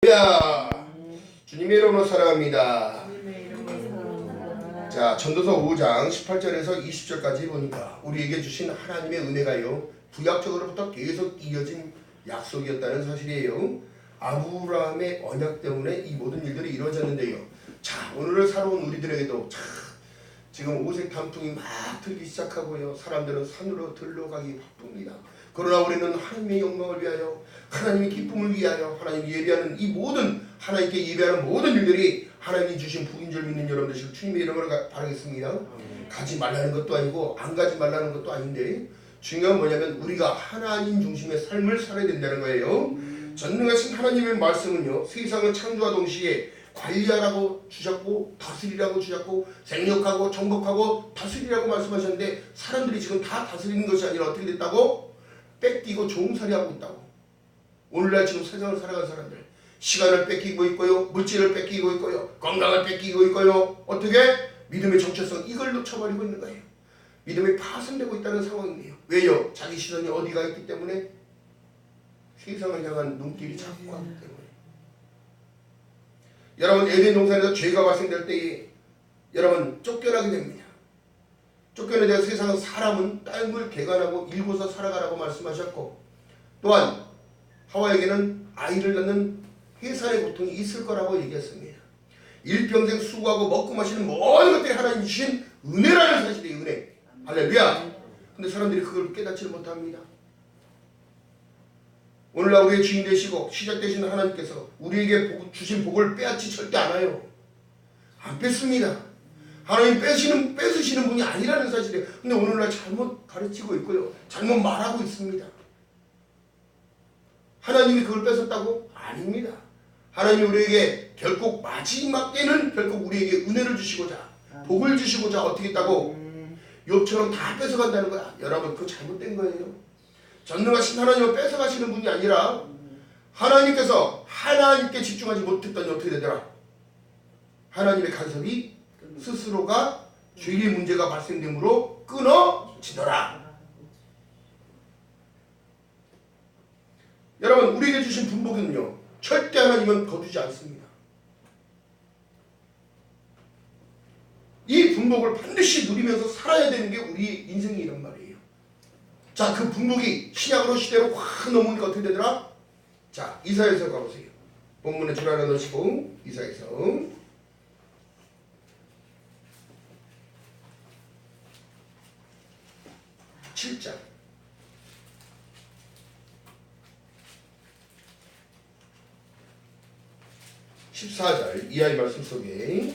야, 주님의 이름으로 사랑합니다. 자, 전도서 5장 18절에서 20절까지 보니까 우리에게 주신 하나님의 은혜가요, 구약적으로부터 계속 이어진 약속이었다는 사실이에요. 아브라함의 언약 때문에 이 모든 일들이 이루어졌는데요. 자, 오늘을 살아온 우리들에게도 자, 지금 오색 단풍이 막 들기 시작하고요, 사람들은 산으로 들러가기 바쁩니다. 그러나 우리는 하나님의 영광을 위하여, 하나님의 기쁨을 위하여, 하나님 예배하는 이 모든, 하나님께 예배하는 모든 일들이 하나님이 주신 복인 줄 믿는 여러분 되시고 주님의 이름으로 바라겠습니다. 가지 말라는 것도 아니고 안 가지 말라는 것도 아닌데, 중요한 뭐냐면 우리가 하나님 중심의 삶을 살아야 된다는 거예요. 전능하신 하나님의 말씀은요, 세상을 창조하 동시에 관리하라고 주셨고, 다스리라고 주셨고, 생육하고 정복하고 다스리라고 말씀하셨는데, 사람들이 지금 다 다스리는 것이 아니라 어떻게 됐다고? 뺏기고 종살이하고 있다고. 오늘날 지금 세상을 살아가는 사람들, 시간을 뺏기고 있고요, 물질을 뺏기고 있고요, 건강을 뺏기고 있고요, 어떻게? 믿음의 정체성 이걸 놓쳐버리고 있는 거예요. 믿음이 파손되고 있다는 상황이네요. 왜요? 자기 시선이 어디가 있기 때문에? 세상을 향한 눈길이 자꾸 하기 때문에. 여러분, 에덴 동산에서 죄가 발생될 때에 여러분 쫓겨나게 됩니다. 쫓겨내야 세상은 사람은 땅을 개간하고 일고서 살아가라고 말씀하셨고, 또한 하와에게는 아이를 낳는 해산의 고통이 있을 거라고 얘기했습니다. 일평생 수고하고 먹고 마시는 모든 것들이 하나님 주신 은혜라는 사실이에요. 은혜. 할렐루야. 근데 사람들이 그걸 깨닫지를 못합니다. 오늘날 우리의 주인 되시고 시작 되시는 하나님께서 우리에게 주신 복을 빼앗지 절대 않아요. 안 뺐습니다. 하나님 뺏으시는 분이 아니라는 사실이에요. 근데 오늘날 잘못 가르치고 있고요, 잘못 말하고 있습니다. 하나님이 그걸 뺏었다고? 아닙니다. 하나님이 우리에게 결국 마지막 때는 결국 우리에게 은혜를 주시고자, 복을 주시고자 어떻게 했다고? 욥처럼 다 뺏어간다는 거야. 여러분, 그거 잘못된 거예요. 전능하신 하나님은 뺏어가시는 분이 아니라 하나님께서 하나님께 집중하지 못했더니 어떻게 되더라? 하나님의 간섭이 스스로가 죄의 문제가 발생됨으로 끊어지더라. 여러분, 우리에게 주신 분복은요, 절대 하나님은 거두지 않습니다. 이 분복을 반드시 누리면서 살아야 되는 게 우리 인생이란 말이에요. 자, 그 분복이 신약으로 시대로 확 넘으니까 어떻게 되더라? 자, 이사야서 가보세요. 본문에 줄 하나 넣으시고, 이사야서 7장 14절 이하의 말씀 속에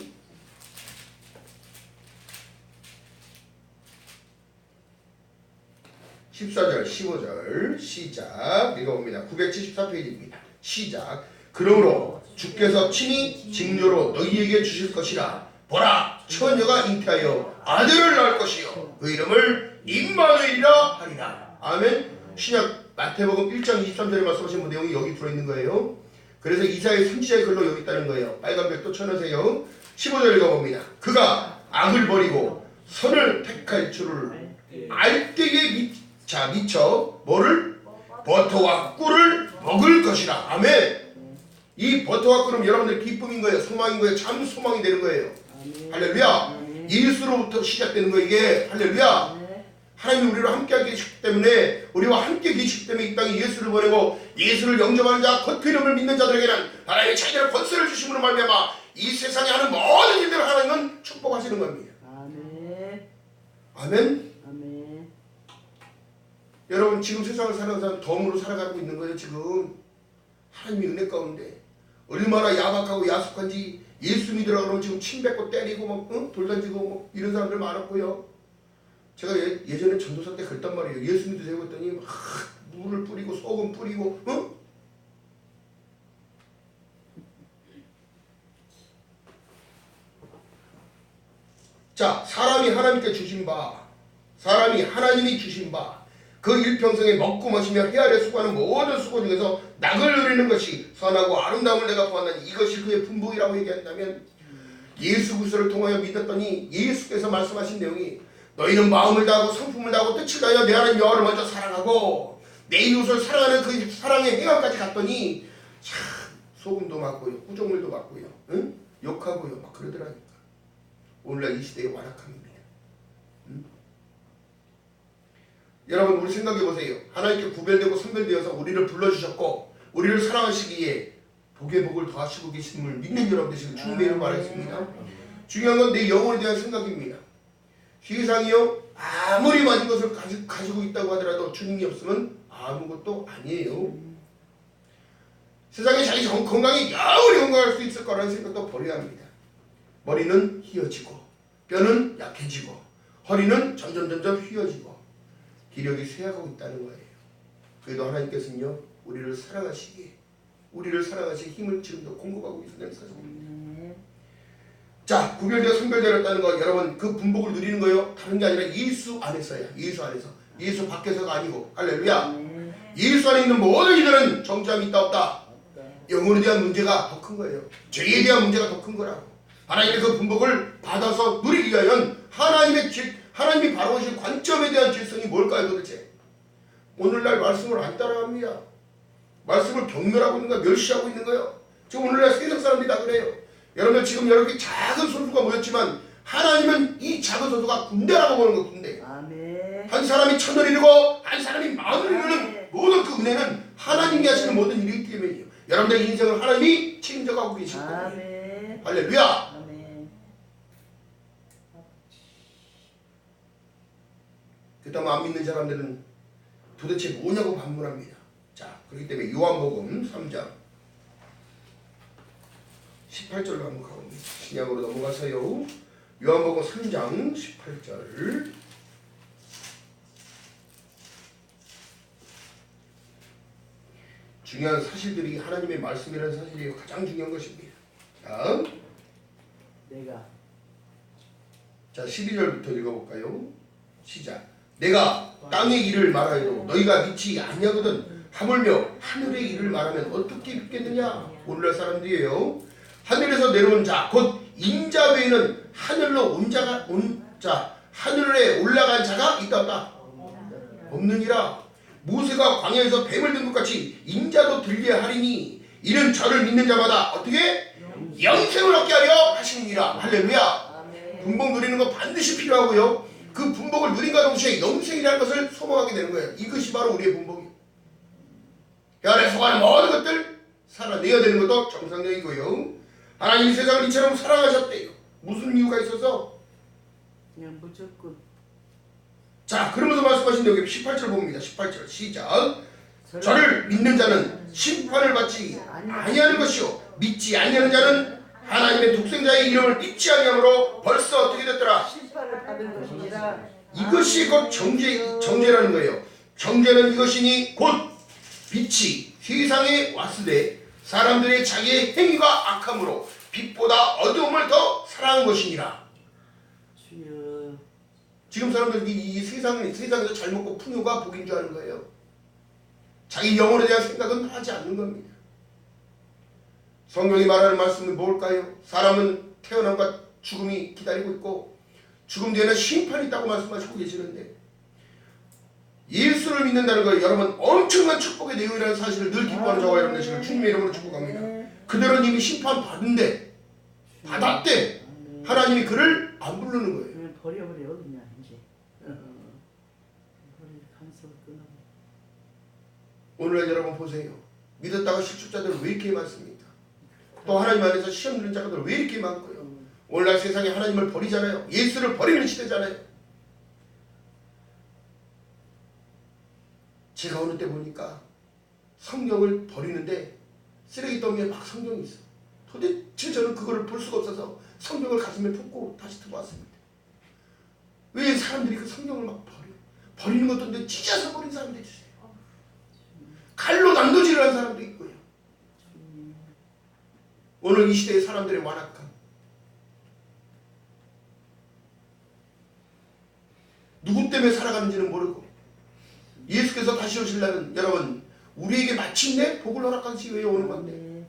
(14절) 15절 시작 읽어봅니다. 974페이지입니다. 시작. 그러므로 주께서 친히 직료로 너희에게 주실 것이라. 보라, 처녀가 잉태하여 아들을 낳을 것이요 그 이름을 임마누엘이라 하리라. 아멘. 신약 마태복음 1장 23절에 말씀하신 내용이 여기 들어있는 거예요. 그래서 이사야의 선지자의 글로 여기 있다는 거예요. 빨간 벽도 쳐놓으세요. 15절 읽어봅니다. 그가 악을 버리고 선을 택할 줄을 알 때에 미쳐 뭐를? 버터와 꿀을 먹을 것이라. 아멘. 이 버터와 꿀은 여러분들 기쁨인 거예요. 소망인 거예요. 참 소망이 되는 거예요. 할렐루야. 예수로부터 시작되는 거예요, 이게. 할렐루야. 하나님이 우리와 함께 계시기 때문에, 우리와 함께 계시기 때문에 이 땅에 예수를 보내고 예수를 영접하는 자, 곧 그 이름을 믿는 자들에게는 하나님의 자녀를 권세를 주심으로 말미암아 이 세상에 하는 모든 일들을 하나님은 축복하시는 겁니다. 아멘. 아멘. 아멘. 여러분, 지금 세상을 살아가는 사람 덤으로 살아가고 있는 거예요. 지금 하나님의 은혜 가운데 얼마나 야박하고 야속한지. 예수 믿으라고 그러면 지금 침 뱉고 때리고 막 돌 던지고 뭐 이런 사람들 많았고요. 제가 예전에 전도사 때 그랬단 말이에요. 예수 믿으세요 했더니 막 물을 뿌리고 소금 뿌리고 자, 사람이 하나님께 주신 바, 사람이 하나님이 주신 바, 그 일평생에 먹고 마시며 헤아려 수고하는 모든 수고 중에서 낙을 누리는 것이 선하고 아름다움을 내가 보았나니 이것이 그의 분복이라고 얘기한다면, 예수 그리스도를 통하여 믿었더니 예수께서 말씀하신 내용이 너희는 마음을 다하고 성품을 다하고 뜻을 다하여 내 하나님 여호와를 먼저 사랑하고 내 이웃을 사랑하는 그 사랑의 행함까지 갔더니 참 소금도 맞고요, 꾸정물도 맞고요, 응? 욕하고요, 막 그러더라니까. 오늘날 이 시대의 완악함입니다. 응? 여러분 우리 생각해 보세요. 하나님께 구별되고 선별되어서 우리를 불러주셨고 우리를 사랑하시기에 복의 복을 더하시고 계심을 믿는 여러분 되시길 주님의 이름으로 말했습니다. 중요한 건 내 영혼에 대한 생각입니다. 세상이요 아무리 많은 것을 가지고 있다고 하더라도 주님이 없으면 아무것도 아니에요. 세상에 자기 건강이 아무리 건강할 수 있을 거라는 생각도 버려야 합니다. 머리는 휘어지고 뼈는 약해지고 허리는 점점 휘어지고 기력이 쇠약하고 있다는 거예요. 그래도 하나님께서는요 우리를 사랑하시기에 우리를 사랑하시기 힘을 지금도 공급하고 계시다는 사실입니다. 자, 구별되어 선별되었다는 거 여러분 그 분복을 누리는 거요 다른 게 아니라 예수 안에서야. 예수 안에서. 예수 밖에서가 아니고. 할렐루야. 예수 안에 있는 모든 이들은 정죄함이 있다 없다. 영혼에 대한 문제가 더 큰 거예요. 죄에 대한 문제가 더 큰 거라고. 하나님의 그 분복을 받아서 누리기 위하여 하나님이 바라보실 관점에 대한 질성이 뭘까요 도대체? 오늘날 말씀을 안 따라갑니다. 말씀을 경멸하고 있는 거야. 멸시하고 있는 거예요. 지금 오늘날 세상 사람들이 다 그래요. 여러분들 지금 이렇게 작은 소수가 모였지만 하나님은 이 작은 소수가 군대라고 보는 거 군대. 아멘. 한 사람이 1000을 이루고 한 사람이 10,000을 이루는 모든 그 은혜는 하나님이 하시는 모든 일이기 때문이에요. 여러분들의 인생을 하나님이 책임져가고 계실 거예요. 아멘. 할렐루야. 아멘. 그다음 안 믿는 사람들은 도대체 뭐냐고 반문합니다. 자, 그렇기 때문에 요한복음 3장 18절로 한번 가봅니다. 신약으로 넘어가서요. 요한복음 3장 18절. 중요한 사실들이 하나님의 말씀이라는 사실이 가장 중요한 것입니다. 다음. 자, 12절부터 읽어볼까요? 시작. 내가 땅의 일을 말하여도 너희가 믿지 아니하거든 하물며 하늘의 일을 말하면 어떻게 믿겠느냐? 오늘날 사람들이에요. 하늘에서 내려온 자, 곧 인자 외에는 하늘로 하늘에 올라간 자가 있다 없다? 없느니라. 모세가 광야에서 뱀을 든 것 같이 인자도 들게 하리니 이는 저를 믿는 자마다 어떻게? 영생을 얻게 하려 하시느니라. 할렐루야. 분복 누리는 거 반드시 필요하고요. 그 분복을 누린과 동시에 영생이라는 것을 소망하게 되는 거예요. 이것이 바로 우리의 분복이에요. 그 안에 속하는 모든 것들 살아내야 되는 것도 정상적이고요. 하나님이 세상을 이처럼 사랑하셨대요. 무슨 이유가 있어서? 그냥 무조건. 자, 그러면서 말씀하신 여기 18절 봅니다. 18절 시작. 저를 믿는 자는 심판을 받지 아니하는 것이요 믿지 아니하는 자는 하나님의 독생자의 이름을 믿지 아니하므로 벌써 어떻게 됐더라? 심판을 받은 것이니라. 이것이 곧 정죄라는 거예요. 정죄는 이것이니 곧 빛이 세상에 왔으되 사람들의 자기의 행위가 악함으로 빛보다 어두움을 더 사랑한 것이니라. 주여. 지금 사람들이 이 세상에서 잘 먹고 풍요가 복인 줄 아는 거예요. 자기 영혼에 대한 생각은 하지 않는 겁니다. 성경이 말하는 말씀은 뭘까요? 사람은 태어남과 죽음이 기다리고 있고 죽음 뒤에는 심판이 있다고 말씀하시고 계시는데 예수를 믿는다는 걸 여러분 엄청난 축복의 내용이라는 사실을 늘 기뻐하는 저와 여러분 되시길 주님의 이름으로 축복합니다. 그들은 이미 심판 받은데 받았대. 하나님이 그를 안 부르는 거예요. 버려버려 그냥 이제. 버릴 가능성을 끊어. 오늘 여러분 보세요. 믿었다가 실축자들 왜 이렇게 많습니까? 또 하나님 안에서 시험 들은 자들 왜 이렇게 많고요. 오늘날 세상에 하나님을 버리잖아요. 예수를 버리는 시대잖아요. 제가 어느 때 보니까 성경을 버리는데 쓰레기더미에 막 성경이 있어. 도대체 저는 그거를 볼 수가 없어서 성경을 가슴에 품고 다시 들어왔습니다. 왜 사람들이 그 성경을 막 버리는 것도 근데 찢어서 버린 사람들이 있어요. 칼로 난도질을 하는 사람도 있고요. 오늘 이 시대의 사람들의 완악함. 누구 때문에 살아가는지는 모르고 예수께서 다시 오실 날은 여러분 우리에게 마침내 복을 허락하시기 위해 오는 건데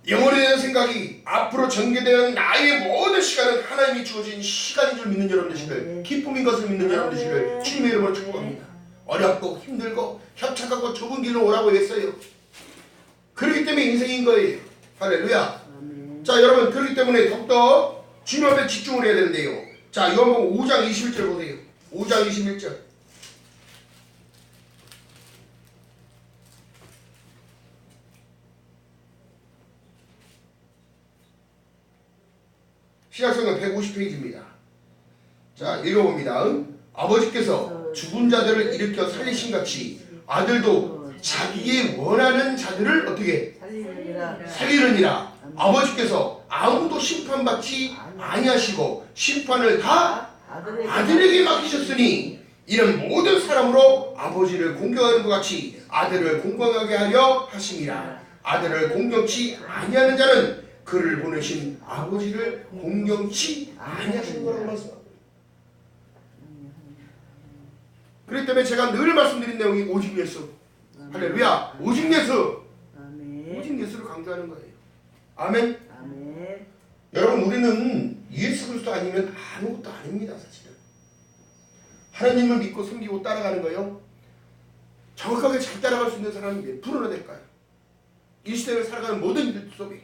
영혼에 대한 생각이 앞으로 전개되는 나의 모든 시간은 하나님이 주어진 시간인 줄 믿는 여러분 되시길 기쁨인 것을 믿는 여러분 되시길 주님의 이름으로 축복합니다. 어렵고 힘들고 협착하고 좁은 길로 오라고 했어요. 그렇기 때문에 인생인 거예요. 할렐루야. 아멘. 자 여러분 그렇기 때문에 더욱더 주님 앞에 집중을 해야 되는데요. 자 요한복음 5장 21절 보세요. 5장 21절. 신약성경 150페이지입니다. 자 읽어봅니다. 아버지께서 죽은 자들을 일으켜 살리신 같이 아들도 자기의 원하는 자들을 어떻게 살리느니라. 살리느니라. 아버지께서 아무도 심판받지 아니하시고 심판을 다 아들에게 맡기셨으니 이는 모든 사람으로 아버지를 공경하는 것 같이 아들을 공경하게 하려 하심이라. 아들을 공경치 아니하는 자는 그를 보내신 아버지를 공경치 아니하시는 거라고 말씀합니다. 그렇기 때문에 제가 늘 말씀드린 내용이 오직 예수. 할렐루야. 오직 예수. 아멘. 오직 예수를 강조하는 거예요. 아멘. 아멘. 여러분 우리는 예수 그리스도 아니면 아무것도 아닙니다. 사실은 하나님을 믿고 섬기고 따라가는 거요. 정확하게 잘 따라갈 수 있는 사람이 몇 프로나 될까요? 이 시대를 살아가는 모든 일 속에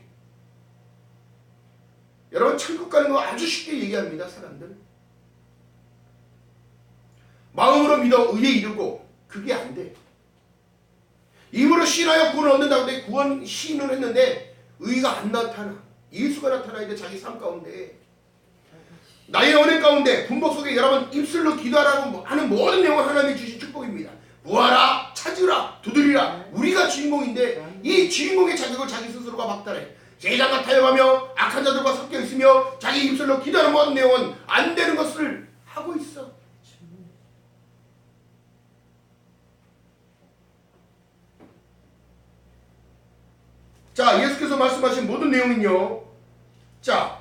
여러분 천국 가는 거 아주 쉽게 얘기합니다. 사람들 마음으로 믿어 의에 이르고 그게 안 돼. 입으로 시인하여 구원을 얻는다고 내 구원 시인을 했는데 의가 안 나타나. 예수가 나타나야 돼. 자기 삶 가운데 나의 은혜 가운데 분복 속에 여러분 입술로 기도하라고 하는 모든 내용은 하나님이 주신 축복입니다. 구하라 찾으라 두드리라. 우리가 주인공인데 이 주인공의 자격을 자기 스스로가 박탈해 세상과 타협하며 악한 자들과 섞여 있으며 자기 입술로 기도하는 모든 내용은 안 되는 것을 하고 있어. 자 예수께서 말씀하신 모든 내용은요. 자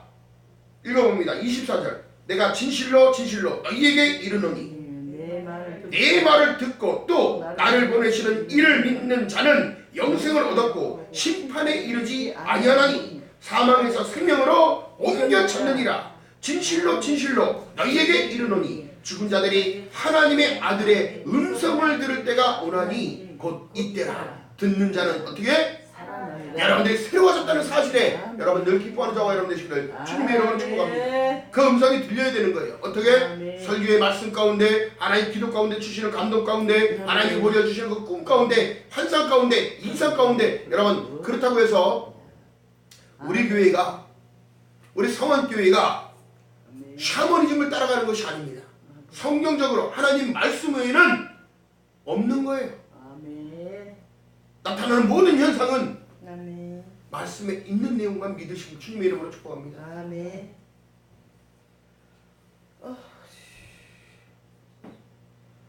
읽어봅니다. 24절 내가 진실로 진실로 너희에게 이르노니 내 말을 듣고 또 나를 보내시는 이를 믿는 자는 영생을 얻었고 심판에 이르지 아니하나니 사망에서 생명으로 옮겨 찾느니라. 진실로 진실로 너희에게 이르노니 죽은 자들이 하나님의 아들의 음성을 들을 때가 오나니 곧 이때라. 듣는 자는 어떻게? 여러분들이 새로워졌다는 사실에 여러분 늘 기뻐하는 저와 여러분 되시기를 주님의 이름으로 축복합니다. 그 음성이 들려야 되는 거예요. 어떻게? 설교의 말씀 가운데 하나님 기도 가운데 주시는 감동 가운데 하나님이 보여주시는 그 꿈 가운데 환상 가운데 이상 가운데 여러분 그렇다고 해서 우리 교회가 우리 성원교회가 샤머니즘을 따라가는 것이 아닙니다. 성경적으로 하나님 말씀 외에는 없는 거예요. 나타나는 모든 현상은 말씀에 있는 내용만 믿으시고 주님의 이름으로 축복합니다. 아멘.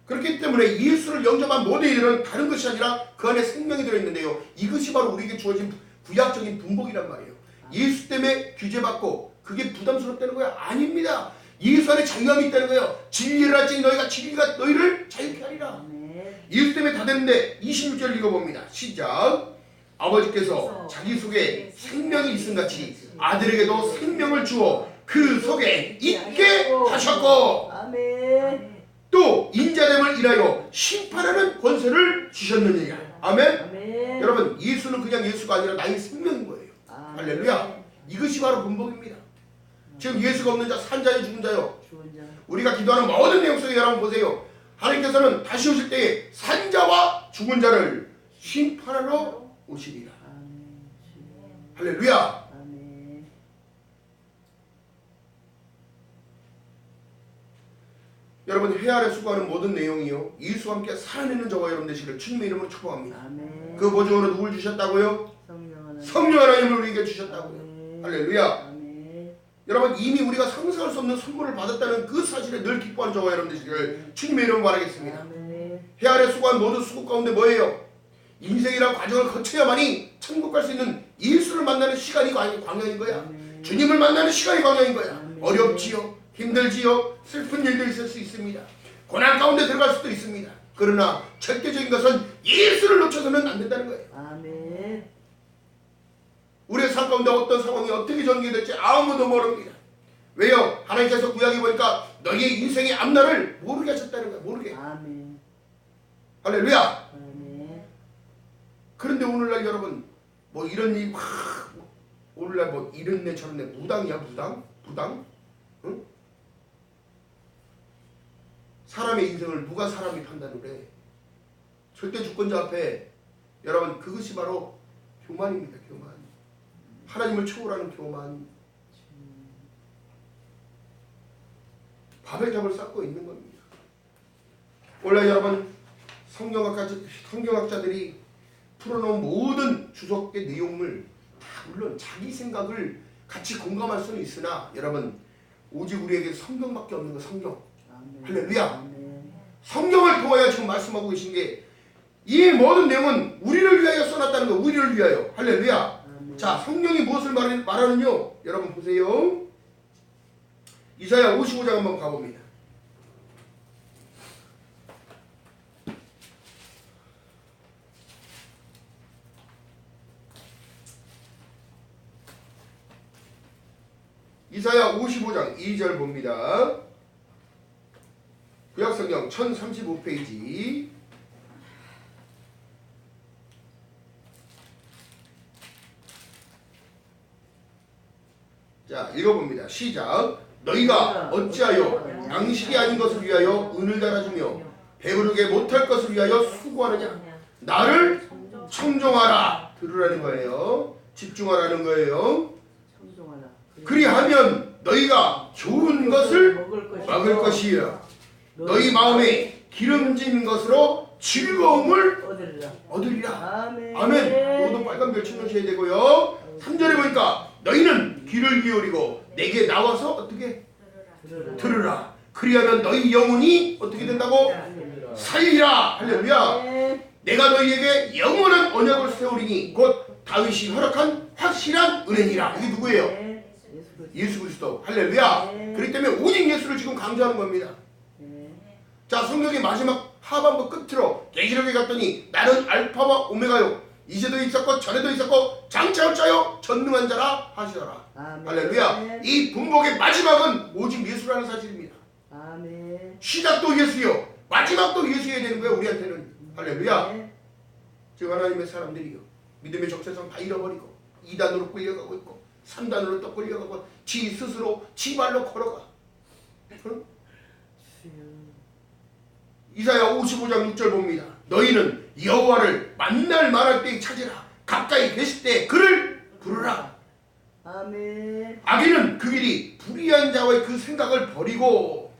그렇기 때문에 예수를 영접한 모든 일은 다른 것이 아니라 그 안에 생명이 들어있는데요. 이것이 바로 우리에게 주어진 구약적인 분복이란 말이에요. 예수 때문에 규제받고 그게 부담스럽다는 거야? 아닙니다. 예수 안에 자유함이 있다는 거예요. 진리를 할지 너희가 진리가 너희를 자유케 하리라. 예수 때문에 다 되는데 26절 읽어봅니다. 시작. 아버지께서 자기 속에 생명이 있음같이 아들에게도 생명을 주어 그 속에 있게 하셨고 또 인자됨을 인하여 심판하는 권세를 주셨느니라. 아멘. 여러분 예수는 그냥 예수가 아니라 나의 생명인 거예요. 할렐루야. 이것이 바로 분복입니다. 지금 예수가 없는 자, 산 자요, 죽은 자요. 우리가 기도하는 모든 내용 속에 여러분 보세요. 하나님께서는 다시 오실 때에 산자와 죽은 자를 심판하러 오시리라. 할렐루야. 여러분 해 아래 수고하는 모든 내용이요 예수와 함께 살아내는 저와 여러분 되시기를 주님의 이름으로 축복합니다. 그 보증으로 누굴 주셨다고요? 성령 하나님을 우리에게 주셨다고요. 할렐루야. 여러분 이미 우리가 상상할 수 없는 선물을 받았다는 그 사실에 늘 기뻐하는 저와 여러분 되시기를 주님의 이름으로 바라겠습니다. 해 아래 수고한 모든 수고 가운데 뭐예요? 인생이란 과정을 거쳐야만이 천국 갈 수 있는 예수를 만나는 시간이 광야인 거야. 주님을 만나는 시간이 광야인 거야. 어렵지요. 힘들지요. 슬픈 일도 있을 수 있습니다. 고난 가운데 들어갈 수도 있습니다. 그러나 절대적인 것은 예수를 놓쳐서는 안 된다는 거예요. 아멘. 우리의 삶 가운데 어떤 상황이 어떻게 전개될지 아무도 모릅니다. 왜요? 하나님께서 구약에 보니까 너희의 인생의 앞날을 모르게 하셨다는 거예요. 모르게. 아멘. 할렐루야. 아멘. 그런데 오늘날 여러분 뭐 이런 일 오늘날 뭐 이런네 저런네 무당이야 무당? 응? 사람의 인생을 누가 사람이 판단을 해? 절대 주권자 앞에 여러분 그것이 바로 교만입니다. 교만. 하나님을 초월하는 교만. 바벨탑을 쌓고 있는 겁니다. 원래 여러분 성경학자들이 풀어놓은 모든 주석의 내용을 다 물론 자기 생각을 같이 공감할 수는 있으나 여러분 오직 우리에게 성경밖에 없는 거 성경. 할렐루야. 성경을 통하여 지금 말씀하고 계신 게 이 모든 내용은 우리를 위하여 써놨다는 거. 우리를 위하여. 할렐루야. 자, 성경이 무엇을 말하느냐? 여러분 보세요. 이사야 55장 한번 가봅니다. 이사야 55장 2절 봅니다. 구약성경 1035페이지. 자, 읽어봅니다. 시작. 너희가 어찌하여 양식이 아닌 것을 위하여 은을 달아주며 배부르게 못할 것을 위하여 수고하느냐. 나를 청종하라. 들으라는 거예요. 집중하라는 거예요. 그리하면 너희가 좋은 것을 먹을 것이야. 너희 마음에 기름진 것으로 즐거움을 얻으리라. 아멘. 너도 빨간 별 충전해야 되고요. 3절에 보니까 너희는 귀를 기울이고 내게 나와서 어떻게 들으라. 그리하면 너희 영혼이 어떻게 된다고? 살리라. 할렐루야. 내가 너희에게 영원한 언약을 세우리니 곧 다윗이 허락한 확실한 은혜니라. 이게 누구예요? 예수 그리스도. 할렐루야. 그렇기 때문에 오직 예수를 지금 강조하는 겁니다. 자, 성경의 마지막 하반부 끝으로 계시록에 갔더니 나는 알파와 오메가요. 이제도 있었고 전에도 있었고 장차 올 자요 전능한 자라 하시더라. 할렐루야. 이 분복의 마지막은 오직 예수라는 사실입니다. 아멘. 시작도 예수요 마지막도 예수여야 되는 거예요. 우리한테는. 할렐루야. 지금 하나님의 사람들이요 믿음의 정체성 다 잃어버리고 2단으로 끌려가고 있고 3단으로 또 끌려가고 지 스스로 지 발로 걸어가. 응? 이사야 55장 6절 봅니다. 너희는 여호와를 만날 만할 때에 찾으라. 가까이 계실 때 그를 부르라. 아멘. 악인은 그 길이 불의한 자와의 그 생각을 버리고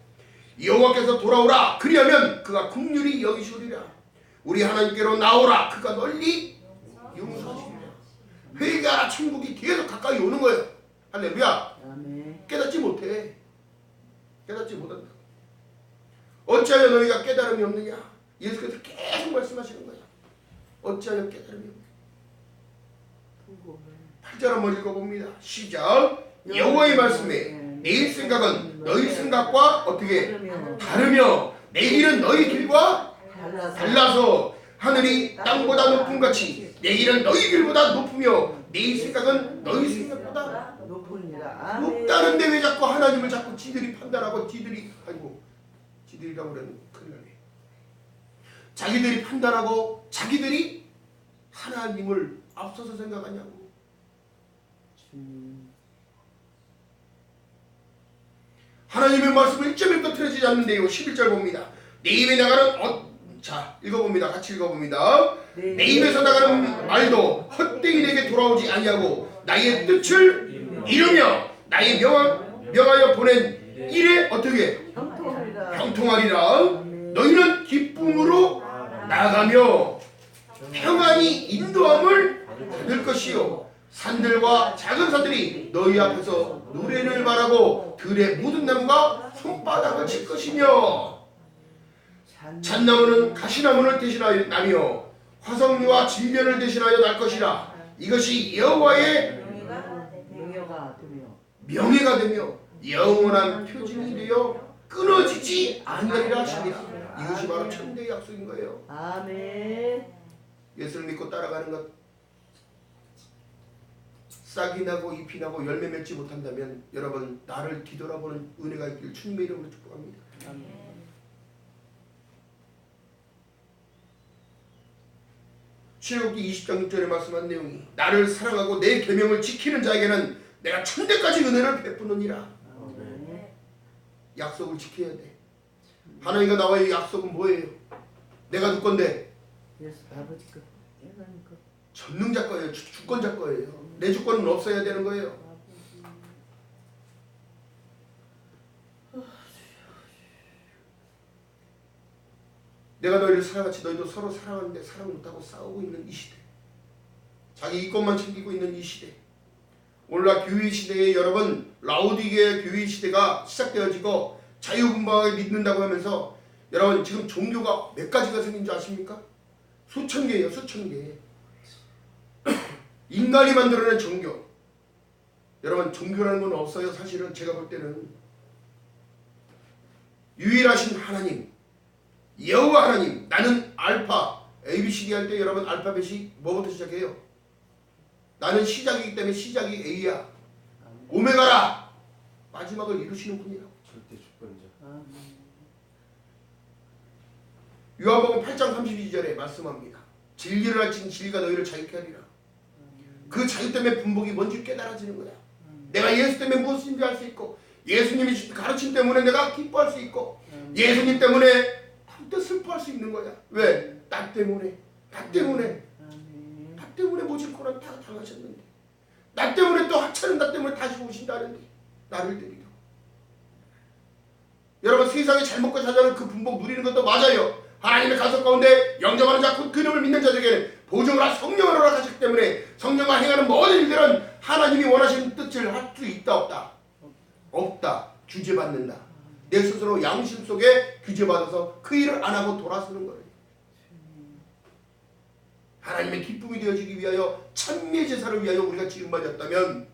여호와께서 돌아오라. 그리하면 그가 긍휼히 여기시리라. 우리 하나님께로 나오라. 그가 널리 용서하시리라. 회개하라. 천국이 계속 가까이 오는 거예요. 할렐루야. 아멘. 깨닫지 못해. 깨닫지 못한다. 어찌하여 너희가 깨달음이 없느냐. 예수께서 계속 말씀하시는 거야. 어찌하여 깨달음이 없느냐. 8절 한번 읽어봅니다. 시작. 여호와의 말씀에 내 생각은 너희 생각과 어떻게 다르며 내 길은 너희 길과 달라서 하늘이 땅보다 높은 같이 내 길은 너희 길보다 높으며 내 생각은 너희 생각보다 높다는데 왜 자꾸 하나님을 자꾸 지들이 판단하고 지들이라고 그러는 큰일 나네. 자기들이 판단하고 자기들이 하나님을 앞서서 생각하냐고. 하나님의 말씀을 1.1도 틀어지지 않는데요. 11절 봅니다. 내 입에 나가는 자 읽어봅니다. 같이 읽어봅니다. 내 입에서 나가는 말도 헛되이 내게 돌아오지 아니하고 나의 뜻을 이루며 나의 명하여 보낸 일에 어떻게 형통하리라. 너희는 기쁨으로 나아가며 평안히 인도함을 받을 것이요 산들과 작은 산들이 너희 앞에서 노래를 말하고 들의 모든 나무가 손바닥을 칠 것이며 잣나무는 가시나무를 대신하며 화석류와 진면을 대신하여 날 것이라. 이것이 여호와의 명예가 되며 영원한 표징이 되어 끊어지지 않으리라 하십니다. 이것이 바로 천대의 약속인 거예요. 아멘. 예수를 믿고 따라가는 것 싹이 나고 잎이 나고 열매 맺지 못한다면 여러분 나를 뒤돌아보는 은혜가 있길 주님의 이름으로 축복합니다. 아멘. 출애굽기 20장 6절에 말씀한 내용이 나를 사랑하고 내 계명을 지키는 자에게는 내가 천대까지 은혜를 베푸느니라. 아멘. 약속을 지켜야 돼. 하나님과 나와의 약속은 뭐예요? 내가 누 건데? 예수 아버지 거. 하나님 거. 전능자 거예요. 주권자 거예요. 내 주권은 없어야 되는 거예요. 내가 너희를 사랑하지 너희도 서로 사랑하는데 사랑 못하고 싸우고 있는 이 시대, 자기 이것만 챙기고 있는 이 시대, 오늘날 교회 시대에 여러분 라오디게아 교회 시대가 시작되어지고 자유분방하게 믿는다고 하면서 여러분 지금 종교가 몇 가지가 생긴 줄 아십니까? 수천 개예요. 수천 개. 인간이 만들어낸 종교. 여러분 종교라는 건 없어요. 사실은 제가 볼 때는 유일하신 하나님 여호와 하나님, 나는 알파 ABCD 할 때 여러분 알파벳이 뭐부터 시작해요? 나는 시작이기 때문에 시작이 A야. 오메가라. 마지막을 이루시는 분이라고. 절대 주권자. 요한복음 8장 32절에 말씀합니다. 진리를 알지니 진리가 너희를 자유케 하리라. 그 자유 때문에 분복이 뭔지 깨달아지는 거야. 내가 예수 때문에 무엇인지 알 수 있고, 예수님이 주신 가르침 때문에 내가 기뻐할 수 있고, 예수님 때문에 또 슬퍼할 수 있는 거야. 왜? 나 때문에. 나 때문에. 나 때문에 모진 고난 다 당하셨는데, 나 때문에 또 하찮은 나 때문에 다시 오신다는데 나를 데리러. 여러분 세상에 잘 먹고 자자는 그 분복 누리는 것도 맞아요. 하나님의 가족 가운데 영접하는 자, 그 이름을 믿는 자들에게는 보증을 할 성령을 허락하셨기 때문에 성령과 행하는 모든 일들은 하나님이 원하시는 뜻을 할 수 있다 없다? 없다. 규제받는다. 내 스스로 양심 속에 규제받아서 그 일을 안 하고 돌아서는 거예요. 하나님의 기쁨이 되어지기 위하여 찬미의 제사를 위하여 우리가 지음받았다면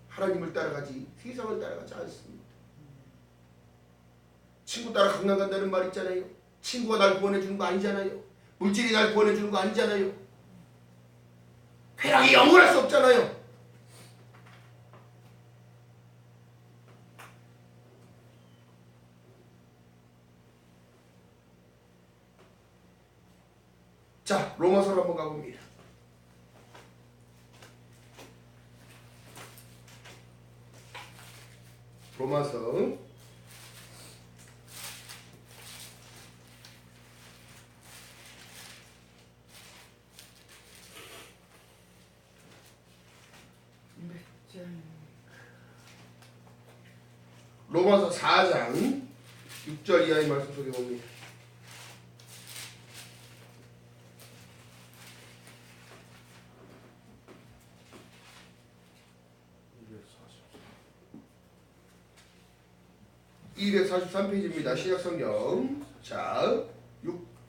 하나님을 따라가지 세상을 따라가지 않습니다. 친구 따라 강남 간다는 말 있잖아요. 친구가 날 구원해 주는 거 아니잖아요. 물질이 날 구원해 주는 거 아니잖아요. 쾌락이 영원할 수 없잖아요. 자, 로마서로 한번 가봅니다. 로마서 4장 6절 이하의 말씀 속에 봅니다. 이 243페이지입니다. 신약성경. 자,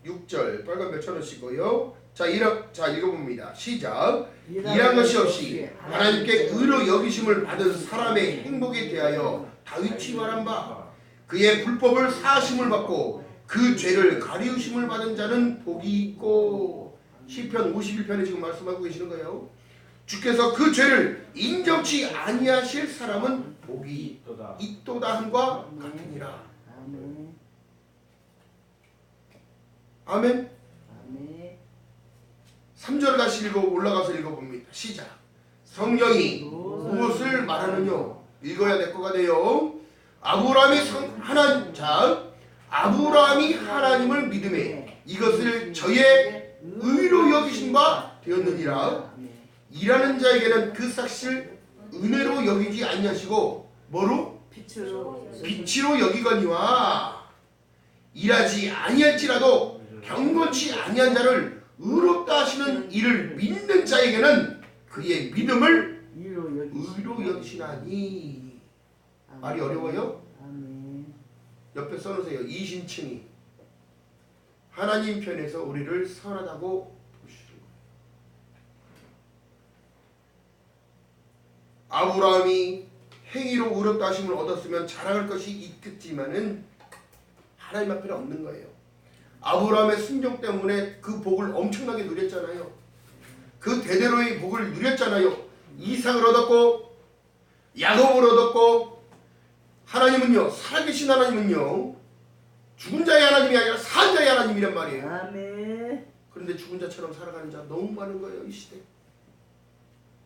6절 빨간 몇 천원씩이고요. 자, 읽어봅니다. 시작. 일한 것이 없이 하나님께 의로 여기심을 받은 사람의 행복에 대하여 다윗이 말한 바, 그의 불법을 사하심을 받고 그 죄를 가리우심을 받은 자는 복이 있고. 시편 51편에 지금 말씀하고 계시는 거예요. 주께서 그 죄를 인정치 아니하실 사람은 복이 있도다 함과 같으니라. 아멘. 아멘. 아멘. 3절을 다시 올라가서 읽어봅니다. 시작. 성경이 무엇을 말하느냐? 읽어야 될 거가 돼요. 아브라함이 하나님을 믿음에 이것을 저의 의로 여기신 바 되었느니라. 일하는 자에게는 그 삭실 은혜로 여기지 아니하시고 뭐로? 빛으로 여기거니와. 일하지 아니할지라도 경건치 아니한 자를 의롭다 하시는 이를 믿는 자에게는 그의 믿음을 의로 여기시나니. 말이 어려워요? 아멘. 옆에 써놓으세요. 이신칭이 하나님 편에서 우리를 선하다고 보시는 거예요. 아브라함이 행위로 의롭다 하심을 얻었으면 자랑할 것이 있겠지만은 하나님 앞에는 없는 거예요. 아브라함의 순종 때문에 그 복을 엄청나게 누렸잖아요. 그 대대로의 복을 누렸잖아요. 이삭을 얻었고 야곱을 얻었고, 하나님은요, 살아계신 하나님은요 죽은 자의 하나님이 아니라 산 자의 하나님이란 말이에요. 아멘. 그런데 죽은 자처럼 살아가는 자 너무 많은 거예요. 이 시대.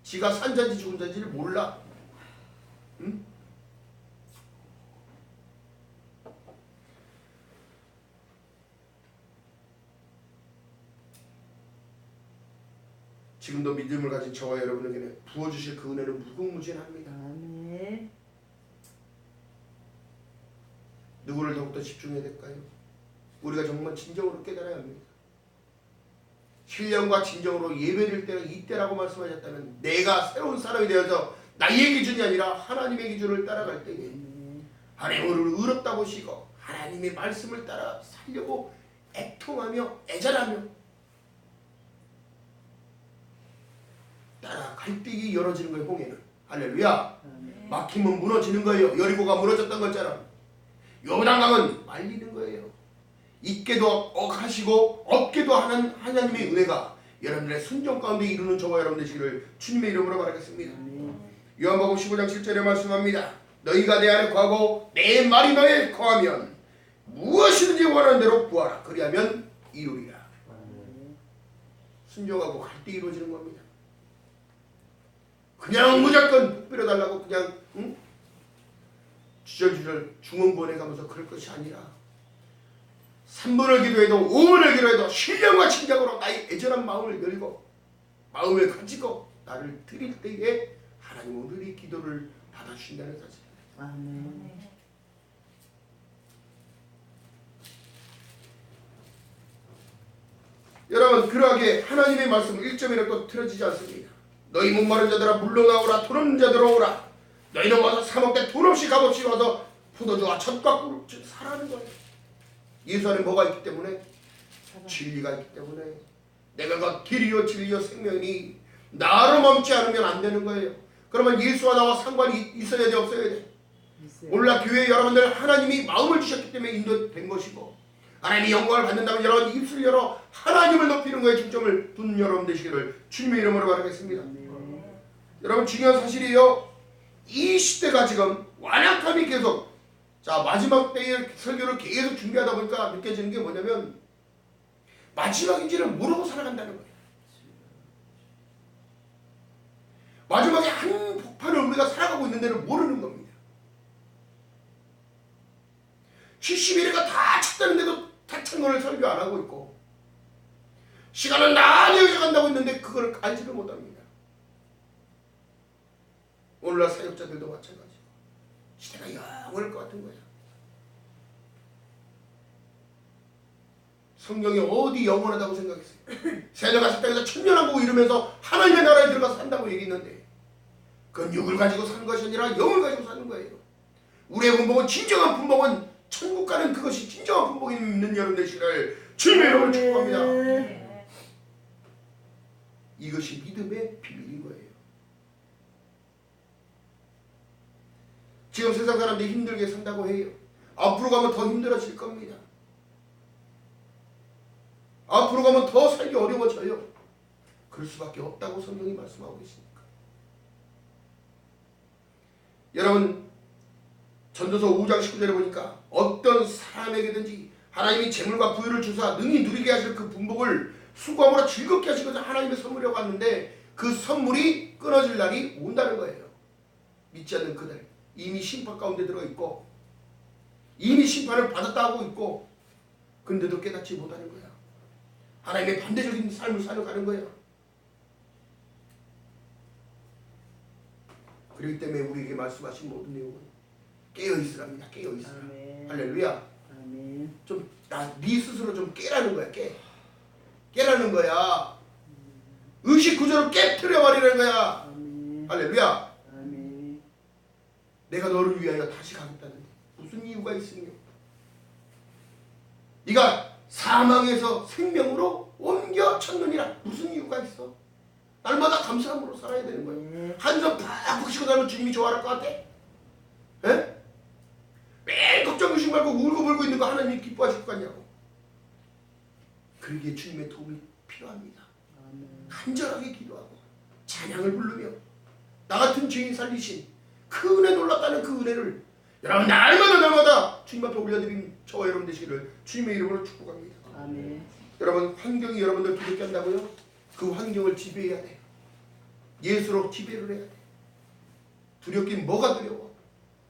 지가 산 자인지 죽은 자인지를 몰라. 응? 지금도 믿음을 가진 저와 여러분에게는 부어주실 그 은혜는 무궁무진합니다. 아멘. 누구를 더욱더 집중해야 될까요? 우리가 정말 진정으로 깨달아야 합니다. 신령과 진정으로 예배드릴 때가 이때라고 말씀하셨다면 내가 새로운 사람이 되어서 나의 기준이 아니라 하나님의 기준을 따라갈 때에 하나님을 의롭다 보시고 하나님의 말씀을 따라 살려고 애통하며 애절하며 따라갈 때에 열어지는 거예요. 홍해는. 할렐루야. 아멘. 막히면 무너지는 거예요. 여리고가 무너졌던 것처럼 요단강은 말리는 거예요. 있게도 하시고 없게도 하는 하나님의 은혜가 여러분들의 순종 가운데 이루는 저와 여러분 되시기를 주님의 이름으로 바라겠습니다. 요한복음 15장 7절에 말씀합니다. 너희가 내 안에 거하고 내 말이 너희에 거하면 무엇이든지 원하는 대로 구하라. 그리하면 이루리라. 순종하고 갈 때 이루어지는 겁니다. 그냥 무조건 복 빌어달라고 그냥 주절주절 중원부원에 가면서 그럴 것이 아니라 3분을 기도해도 5분을 기도해도 신령과 진정으로 나의 애절한 마음을 열고 마음을 가지고 나를 드릴 때에 하나님은 우리 기도를 받아주신다는 사실. 아멘. 여러분 그러하게 하나님의 말씀은 1점이라도 틀어지지 않습니다. 너희 목마른 자들아 물러나오라. 돈 없는 자들아 오라. 너희는 와서 사 먹되 돈 없이 값없이 와서 포도주와 젖과 꿀을 사라는 거예요. 예수 안에 뭐가 있기 때문에? 진리가 있기 때문에. 내가 그 길이요 진리요 생명이니 나로 멈지 않으면 안 되는 거예요. 그러면 예수와 나와 상관이 있어야 돼 없어야 돼? 오늘날 교회 여러분들 하나님이 마음을 주셨기 때문에 인도된 것이고 하나님이 영광을 받는다면 여러분 입술 열어 하나님을 높이는 거에 중점을 둔 여러분 되시기를 주님의 이름으로 바라겠습니다. 여러분 중요한 사실이에요. 이 시대가 지금 완악함이 계속 자 마지막 때의 설교를 계속 준비하다 보니까 느껴지는 게 뭐냐면 마지막인지를 모르고 살아간다는 거예요. 마지막에 한 폭발을 우리가 살아가고 있는 데를 모르는 겁니다. 70일에가 다 찼다는데도 타창론을 설교 안 하고 있고 시간은 많이 흘러간다고 했는데 그걸 알지를 못합니다. 오늘날 사역자들도 마찬가지고 시대가 영원할 것 같은 거야. 성경이 어디 영원하다고 생각했어요? 세대가 새 땅에서 천년하고 이러면서 하나님의 나라에 들어가서 산다고 얘기했는데 그건 육을 가지고 사는 것이 아니라 영을 가지고 사는 거예요. 우리의 분복은 진정한 분복은 천국 가는 그것이 진정한 분복이 있는 여러분 되시기를 주님의 이름으로 축복합니다. 이것이 믿음의 비밀인 거예요. 지금 세상 사람들이 힘들게 산다고 해요. 앞으로 가면 더 힘들어질 겁니다. 앞으로 가면 더 살기 어려워져요. 그럴 수밖에 없다고 성경이 말씀하고 있습니다. 여러분 전도서 5장 19절에 보니까 어떤 사람에게든지 하나님이 재물과 부유를 주사 능히 누리게 하실 그 분복을 수고함으로 즐겁게 하시고자 하나님의 선물이라고 하는데 그 선물이 끊어질 날이 온다는 거예요. 믿지 않는 그들 이미 심판 가운데 들어있고 이미 심판을 받았다 하고 있고 근데도 깨닫지 못하는 거야. 하나님의 반대적인 삶을 살아가는 거야. 그렇기 때문에 우리에게 말씀하신 모든 내용은 깨어있으랍니다. 깨어있으라. 할렐루야. 아멘. 좀 네 스스로 좀 깨라는 거야. 깨라는 거야. 의식 구조를 깨트려 버리는 거야. 아멘. 할렐루야. 아멘. 내가 너를 위하여 다시 가겠다는데 무슨 이유가 있으며 네가 사망에서 생명으로 옮겨 쳤느니라. 무슨 이유가 있어? 날마다 감사함으로 살아야 되는 거예요. 한숨 팍 푹 쉬고 살면 주님이 좋아할 것 같아? 에? 매일 걱정 의식 말고 울고불고 있는 거 하나님이 기뻐하실 것 같냐고. 그러기에 주님의 도움이 필요합니다. 간절하게 기도하고 찬양을 부르며 나 같은 죄인 살리신 그 은혜 놀랐다는 그 은혜를 여러분 날마다 주님 앞에 올려드린 저와 여러분 되시기를 주님의 이름으로 축복합니다. 아멘. 여러분 환경이 여러분들 두렵게 한다고요? 그 환경을 지배해야 돼요. 예수로 지배를 해야 돼. 두렵긴 뭐가 두려워?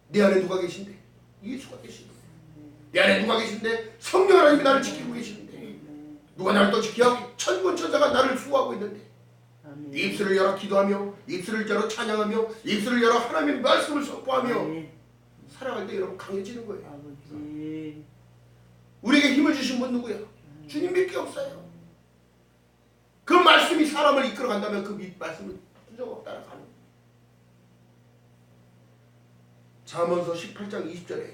내 안에 누가 계신데? 예수가 계신데. 내 안에 누가 계신데? 성령 하나님이 나를 지키고 계시는데. 누가 나를 또 지켜? 천군 천사가 나를 수호하고 있는데. 아멘. 입술을 열어 기도하며 입술을 열어 찬양하며 입술을 열어 하나님의 말씀을 선포하며 아멘. 살아갈 때 여러분 강해지는 거예요. 아버지. 우리에게 힘을 주신 분 누구야? 주님밖에 없어요. 그 말씀이 사람을 이끌어간다면 그 말씀을 순종하고 따라가는 거예요. 잠언서 18장 20절에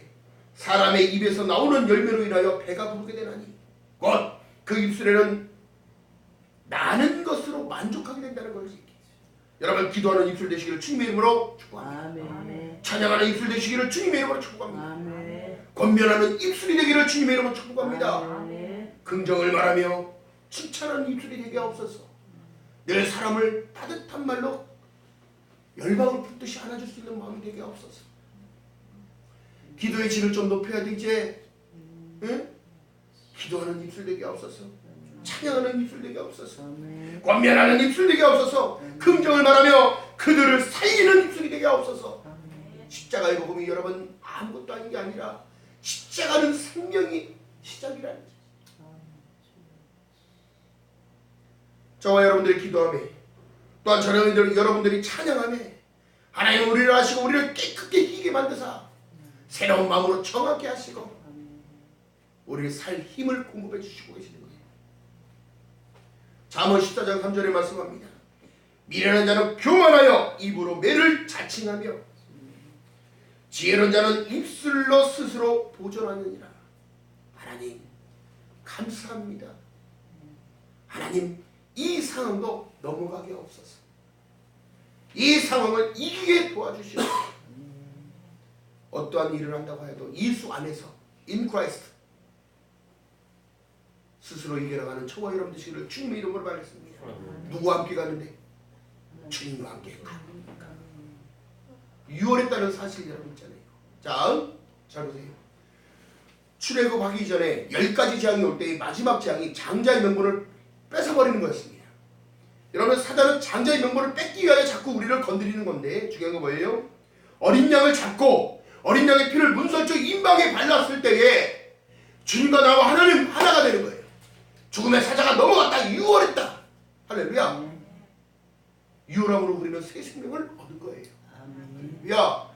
사람의 입에서 나오는 열매로 인하여 배가 부르게 되나니 곧 그 입술에는 나는 것으로 만족하게 된다는 걸 얘기해요. 여러분 기도하는 입술 되시기를 주님의 이름으로 축복합니다. 아멘. 찬양하는 입술 되시기를 주님의 이름으로 축복합니다. 아멘. 권면하는 입술이 되기를 주님의 이름으로 축복합니다. 아멘. 긍정을 말하며 칭찬하는 입술이 되게 없어서 늘 사람을 따뜻한 말로 열방을 품듯이 안아줄 수 있는 마음이 되게 없어서 기도의 질을 좀 높여야 되지. 응? 기도하는 입술 되게 없어서 찬양하는 입술 되게 없어서 아멘. 권면하는 입술 되게 없어서 긍정을 말하며 그들을 살리는 입술이 되게 없어서 십자가의 복음이 여러분 아무것도 아닌 게 아니라 십자가는 생명이 시작이라는 거죠. 저와 여러분들이 기도하며 또한 저는 여러분들이 찬양하며 하나님 우리를 하시고 우리를 깨끗게 희게 만드사 새로운 마음으로 정확히 하시고 우리를 살 힘을 공급해 주시고 계시는 거예요. 잠언 14장 3절에 말씀합니다. 미련한 자는 교만하여 입으로 매를 자칭하며 지혜로운 자는 입술로 스스로 보존하느니라. 하나님 감사합니다. 하나님 이 상황도 넘어가게 없어서 이 상황을 이기게 도와주시옵소서. 어떠한 일을 한다고 해도 예수 안에서 in Christ 스스로 이겨나가는 저와 여러분 되시기를 주님의 이름으로 말했습니다. 누구와 함께 가는데? 주님과 함께 가. 유월했다는 사실 여러분 있잖아요. 자, 잘 보세요. 출애굽하기 전에 10가지 재앙이 올 때의 마지막 재앙이 장자의 명분을 뺏어버리는 거였습니다. 여러분 사단은 장자의 명분을 뺏기 위하여 자꾸 우리를 건드리는 건데 중요한 거 뭐예요? 어린 양을 잡고 어린 양의 피를 문설주 임방에 발랐을 때에 주님과 나와 하나님 하나가 되는 거예요. 죽음의 사자가 넘어갔다 유월했다. 할렐루야. 유월함으로 우리는 새 생명을 얻은 거예요. 할렐루야.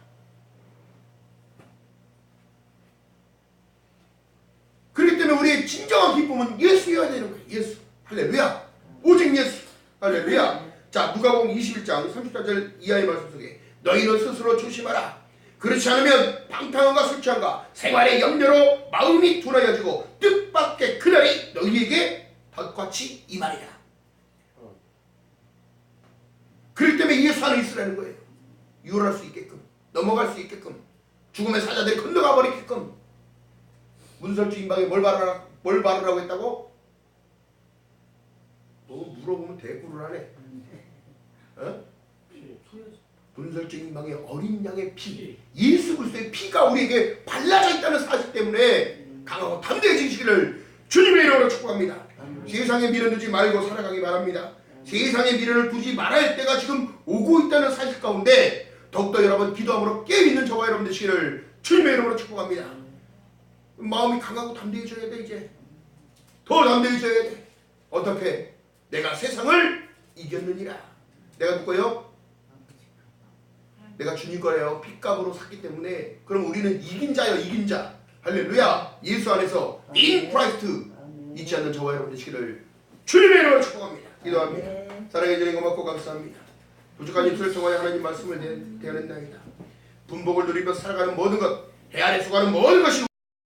그렇기 때문에 우리의 진정한 기쁨은 예수여야 되는 거예요. 예수. 할렐루야. 오직 예수. 할렐루야. 자, 누가복음 21장 34절 이하의 말씀 속에 너희는 스스로 조심하라. 그렇지 않으면 방탕함과 술 취함과 생활의 염려로 마음이 둔하여지고 뜻밖의 그날이 너희에게 덧같이 임하리라. 그렇기 때문에 예수 안에 있으라는 거예요. 유월할 수 있게끔, 넘어갈 수 있게끔, 죽음의 사자들이 건너가 버리게끔. 문설주 임방에 뭘 바르라고 했다고? 뭐 물어보면 대꾸를 하네. 어? 문설주 임방에 어린 양의 피, 예수 그리스도의 피가 우리에게 발라져 있다는 사실 때문에 강하고 담대해지시기를 주님의 이름으로 축복합니다. 세상에 미련 두지 말고 살아가기 바랍니다. 세상에 미련을 두지 말아야 할 때가 지금 오고 있다는 사실 가운데 더욱더 여러분 기도함으로 깨어있는 저와 여러분 되시기를 주님의 이름으로 축복합니다. 마음이 강하고 담대해져야 돼. 이제 더 담대해져야 돼. 어떻게? 내가 세상을 이겼느니라. 내가 누구예요? 내가 주님 거예요. 핏값으로 샀기 때문에. 그럼 우리는 이긴 자요. 이긴 자. 할렐루야. 예수 안에서 in Christ 잊지 않는 저와 여러분 되시기를 주님의 이름으로 축복합니다. 기도합니다. 사랑해 주님 고맙고 감사합니다. 부족한 입술을 통하여 하나님 말씀을 대하였나이다. 분복을 누리며 살아가는 모든 것, 해 아래 수고하는 모든 것이